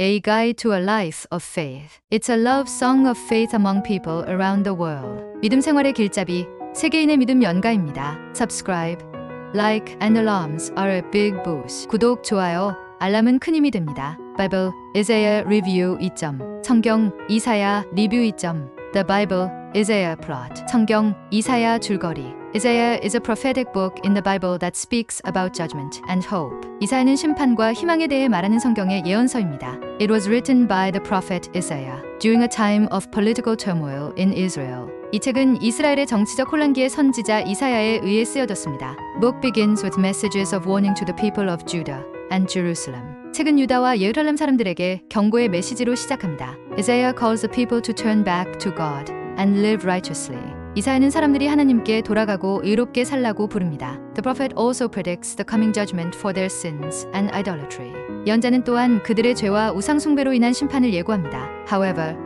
A Guide to a Life of Faith. It's a love song of faith among people around the world. 믿음 생활의 길잡이, 세계인의 믿음 연가입니다. Subscribe, like, and alarms are a big boost. 구독, 좋아요, 알람은 큰 힘이 됩니다. Bible, Isaiah Review 2점. 성경, 이사야 리뷰 2점. The Bible, Isaiah Plot. 성경, 이사야 줄거리. Isaiah is a prophetic book in the Bible that speaks about judgment and hope. 이사야는 심판과 희망에 대해 말하는 성경의 예언서입니다. It was written by the prophet Isaiah during a time of political turmoil in Israel. 이 책은 이스라엘의 정치적 혼란기의 선지자 이사야에 의해 쓰여졌습니다. Book begins with messages of warning to the people of Judah and Jerusalem. 책은 유다와 예루살렘 사람들에게 경고의 메시지로 시작합니다. Isaiah calls the people to turn back to God and live righteously. 이사야는 사람들이 하나님께 돌아가고 의롭게 살라고 부릅니다. The prophet also predicts the coming judgment for their sins and idolatry. 예언자는 또한 그들의 죄와 우상 숭배로 인한 심판을 예고합니다. However,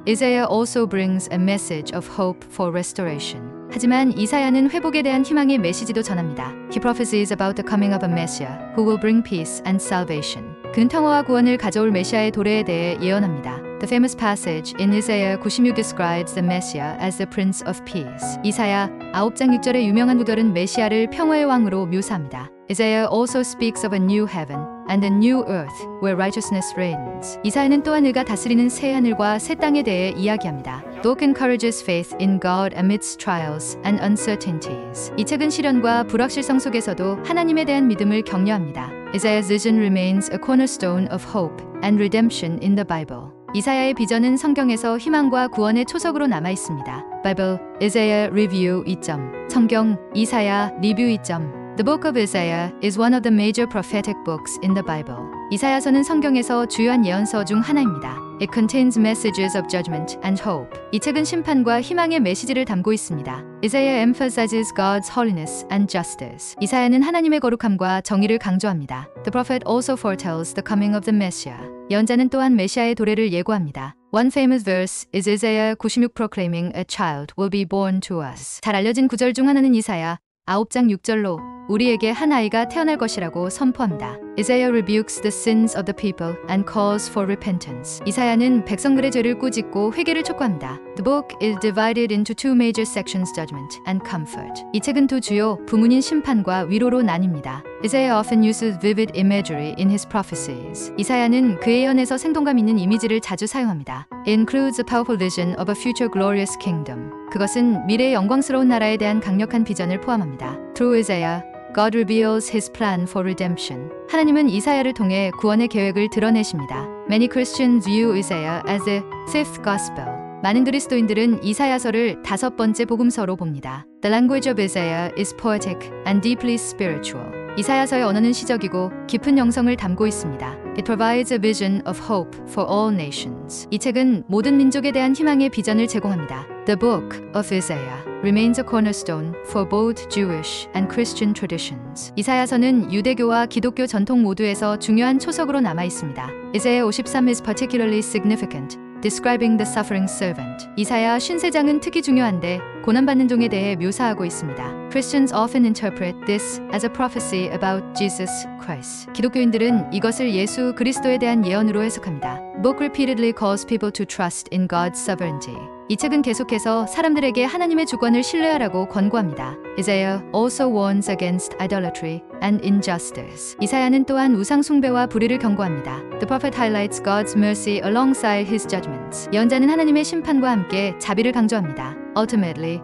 Isaiah also brings a message of hope for restoration. 하지만 이사야는 회복에 대한 희망의 메시지도 전합니다. He prophesies about the coming of a Messiah who will bring peace and salvation. 그는 평화와 구원을 가져올 메시아의 도래에 대해 예언합니다. The famous passage in Isaiah 96 describes the Messiah as the Prince of Peace. 이사야 9장 6절의 유명한 구절은 메시아를 평화의 왕으로 묘사합니다. Isaiah also speaks of a new heaven and a new earth where righteousness reigns. 이사야는 또한 그가 다스리는 새 하늘과 새 땅에 대해 이야기합니다. The book encourages faith in God amidst trials and uncertainties. 이 책은 시련과 불확실성 속에서도 하나님에 대한 믿음을 격려합니다. Isaiah's vision remains a cornerstone of hope and redemption in the Bible. 이사야의 비전은 성경에서 희망과 구원의 초석으로 남아 있습니다. Bible, Isaiah Review 2점. 성경, 이사야 리뷰 2점. The book of Isaiah is one of the major prophetic books in the Bible. 이사야서는 성경에서 주요한 예언서 중 하나입니다. It contains messages of judgment and hope. 이 책은 심판과 희망의 메시지를 담고 있습니다. Isaiah emphasizes God's holiness and justice. 이사야는 하나님의 거룩함과 정의를 강조합니다. The prophet also foretells the coming of the Messiah. 예언자는 또한 메시아의 도래를 예고합니다. One famous verse is Isaiah 96 proclaiming a child will be born to us. 잘 알려진 구절 중 하나는 이사야 9장 6절로 우리에게 한 아이가 태어날 것이라고 선포합니다. Isaiah rebukes the sins of the people and calls for repentance. 이사야는 백성들의 죄를 꾸짖고 회개를 촉구합니다. The book is divided into two major sections, judgment and comfort. 이 책은 두 주요 부문인 심판과 위로로 나뉩니다. Isaiah often uses vivid imagery in his prophecies. 이사야는 그의 예언에서 생동감 있는 이미지를 자주 사용합니다. It includes a powerful vision of a future glorious kingdom. 그것은 미래의 영광스러운 나라에 대한 강력한 비전을 포함합니다. Through Isaiah, God reveals His plan for redemption. 하나님은 이사야를 통해 구원의 계획을 드러내십니다. Many Christians view Isaiah as the fifth gospel. 많은 그리스도인들은 이사야서를 5번째 복음서로 봅니다. The language of Isaiah is poetic and deeply spiritual. 이사야서의 언어는 시적이고 깊은 영성을 담고 있습니다. It provides a vision of hope for all nations. 이 책은 모든 민족에 대한 희망의 비전을 제공합니다. The book of Isaiah remains a cornerstone for both Jewish and Christian traditions. 이사야서는 유대교와 기독교 전통 모두에서 중요한 초석으로 남아 있습니다. Isaiah 53 is particularly significant, describing the suffering servant. 이사야 53장은 특히 중요한데 고난받는 종에 대해 묘사하고 있습니다. Christians often interpret this as a prophecy about Jesus Christ. 기독교인들은 이것을 예수 그리스도에 대한 예언으로 해석합니다. Book repeatedly calls people to trust in God's sovereignty. 이 책은 계속해서 사람들에게 하나님의 주권을 신뢰하라고 권고합니다. Isaiah also warns against idolatry and injustice. 이사야는 또한 우상 숭배와 불의를 경고합니다. The prophet highlights God's mercy alongside his judgments. 예언자는 하나님의 심판과 함께 자비를 강조합니다. Ultimately,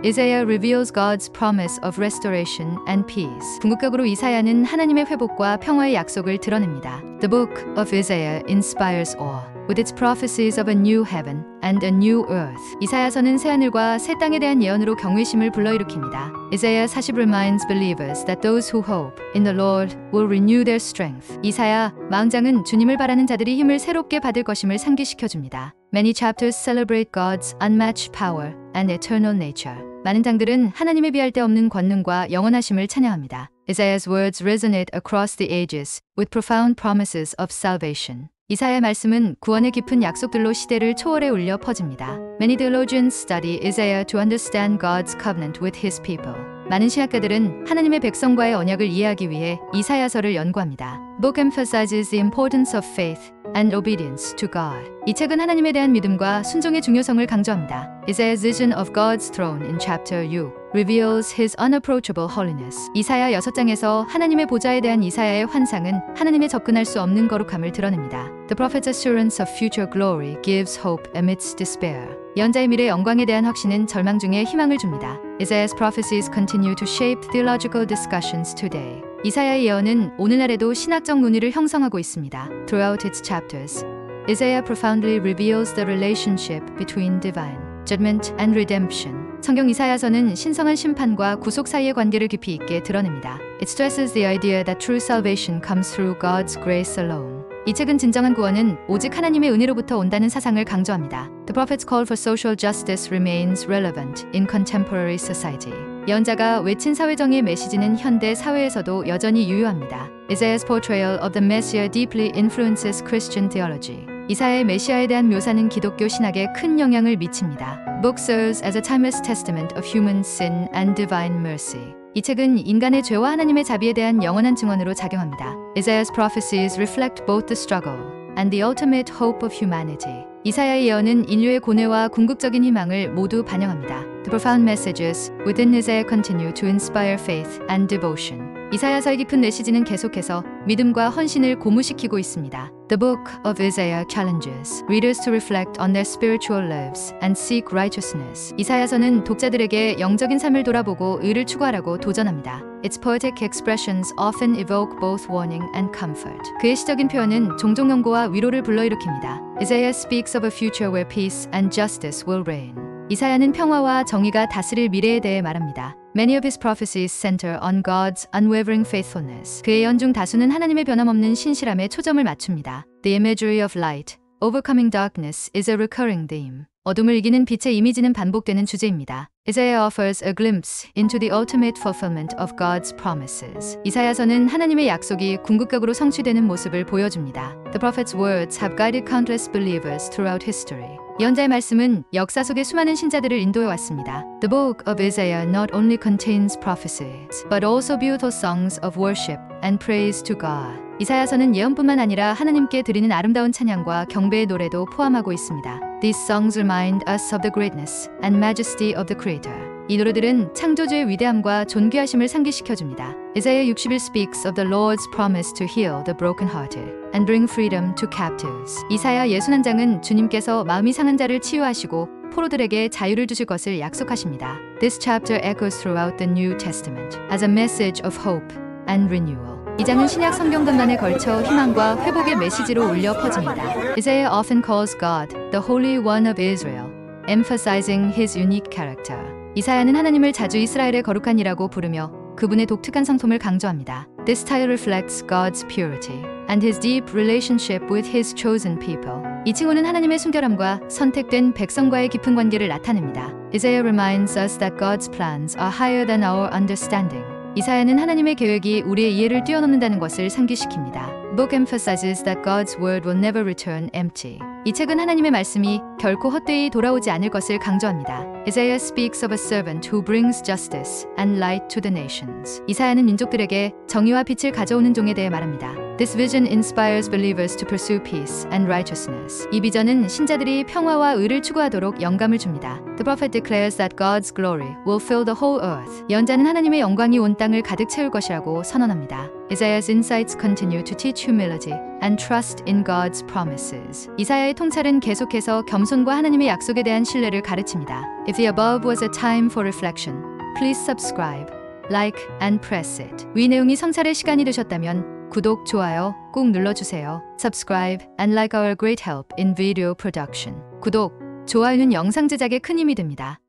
Isaiah reveals God's promise of restoration and peace. 궁극적으로 이사야는 하나님의 회복과 평화의 약속을 드러냅니다. The book of Isaiah inspires awe. With its prophecies of a new heaven and a new earth. 이사야서는 새하늘과 새 땅에 대한 예언으로 경외심을 불러일으킵니다. Isaiah 40 reminds believers that those who hope in the Lord will renew their strength. 이사야 40장은 주님을 바라는 자들이 힘을 새롭게 받을 것임을 상기시켜줍니다. Many chapters celebrate God's unmatched power and eternal nature. 많은 장들은 하나님에 비할 데 없는 권능과 영원하심을 찬양합니다. Isaiah's words resonate across the ages with profound promises of salvation. 이사야의 말씀은 구원의 깊은 약속들로 시대를 초월해 울려 퍼집니다. Many theologians study Isaiah to understand God's covenant with His people. 많은 신학가들은 하나님의 백성과의 언약을 이해하기 위해 이사야서를 연구합니다. The book emphasizes the importance of faith and obedience to God. 이 책은 하나님에 대한 믿음과 순종의 중요성을 강조합니다. Isaiah's vision of God's throne in chapter 6 reveals his unapproachable holiness. 이사야 6장에서 하나님의 보좌에 대한 이사야의 환상은 하나님의 접근할 수 없는 거룩함을 드러냅니다. The prophet's assurance of future glory gives hope amidst despair. 예언자의 미래 영광에 대한 확신은 절망 중에 희망을 줍니다. Isaiah's prophecies continue to shape theological discussions today. 이사야의 예언은 오늘날에도 신학적 논의를 형성하고 있습니다. Throughout its chapters, Isaiah profoundly reveals the relationship between divine judgment and redemption. 성경 이사야서는 신성한 심판과 구속 사이의 관계를 깊이 있게 드러냅니다. It stresses the idea that true salvation comes through God's grace alone. 이 책은 진정한 구원은 오직 하나님의 은혜로부터 온다는 사상을 강조합니다. The prophet's call for social justice remains relevant in contemporary society. 예언자가 외친 사회정의의 메시지는 현대 사회에서도 여전히 유효합니다. Isaiah's portrayal of the Messiah deeply influences Christian theology. 이사야의 메시아에 대한 묘사는 기독교 신학에 큰 영향을 미칩니다. The book serves as a timeless testament of human sin and divine mercy. 이 책은 인간의 죄와 하나님의 자비에 대한 영원한 증언으로 작용합니다. Isaiah's prophecies reflect both the struggle and the ultimate hope of humanity. 이사야의 예언은 인류의 고뇌와 궁극적인 희망을 모두 반영합니다. The profound messages within Isaiah continue to inspire faith and devotion. 이사야서의 깊은 메시지는 계속해서 믿음과 헌신을 고무시키고 있습니다. The book of Isaiah challenges readers to reflect on their spiritual lives and seek righteousness. 이사야서는 독자들에게 영적인 삶을 돌아보고 의를 추구하라고 도전합니다. Its poetic expressions often evoke both warning and comfort. 그의 시적인 표현은 종종 경고와 위로를 불러일으킵니다. Isaiah speaks of a future where peace and justice will reign. 이사야는 평화와 정의가 다스릴 미래에 대해 말합니다. Many of his prophecies center on God's unwavering faithfulness. 그의 예언 중 다수는 하나님의 변함없는 신실함에 초점을 맞춥니다. The imagery of light, overcoming darkness is a recurring theme. 어둠을 이기는 빛의 이미지는 반복되는 주제입니다. Isaiah offers a glimpse into the ultimate fulfillment of God's promises. 이사야서는 하나님의 약속이 궁극적으로 성취되는 모습을 보여줍니다. The prophet's words have guided countless believers throughout history. 예언자의 말씀은 역사 속의 수많은 신자들을 인도해 왔습니다. The book of Isaiah not only contains prophecies, but also beautiful songs of worship and praise to God. 이사야서는 예언뿐만 아니라 하나님께 드리는 아름다운 찬양과 경배의 노래도 포함하고 있습니다. These songs remind us of the greatness and majesty of the Creator. 이 노래들은 창조주의 위대함과 존귀하심을 상기시켜줍니다. Isaiah 61 speaks of the Lord's promise to heal the brokenhearted and bring freedom to captives. 이사야 61장은 주님께서 마음이 상한 자를 치유하시고 포로들에게 자유를 주실 것을 약속하십니다. This chapter echoes throughout the New Testament as a message of hope and renewal. 이 장은 신약 성경전반에 걸쳐 희망과 회복의 메시지로 울려 퍼집니다. Isaiah often calls God the Holy One of Israel, emphasizing his unique character. 이사야는 하나님을 자주 이스라엘의 거룩한 이라고 부르며 그분의 독특한 성품을 강조합니다. This title reflects God's purity and his deep relationship with his chosen people. 이 칭호는 하나님의 순결함과 선택된 백성과의 깊은 관계를 나타냅니다. Isaiah reminds us that God's plans are higher than our understanding. 이사야는 하나님의 계획이 우리의 이해를 뛰어넘는다는 것을 상기시킵니다. The book emphasizes that God's word will never return empty. 이 책은 하나님의 말씀이 결코 헛되이 돌아오지 않을 것을 강조합니다. Isaiah speaks of a servant who brings justice and light to the nations. 이사야는 민족들에게 정의와 빛을 가져오는 종에 대해 말합니다. This vision inspires believers to pursue peace and righteousness. 이 비전은 신자들이 평화와 의를 추구하도록 영감을 줍니다. The prophet declares that God's glory will fill the whole earth. 예언자는 하나님의 영광이 온 땅을 가득 채울 것이라고 선언합니다. Isaiah's insights continue to teach humility and trust in God's promises. 이사야의 통찰은 계속해서 겸손과 하나님의 약속에 대한 신뢰를 가르칩니다. If the above was a time for reflection, please subscribe, like, and press it. 위 내용이 성찰의 시간이 되셨다면 구독, 좋아요 꼭 눌러주세요. Subscribe and like our great help in video production. 구독, 좋아요는 영상 제작에 큰 힘이 됩니다.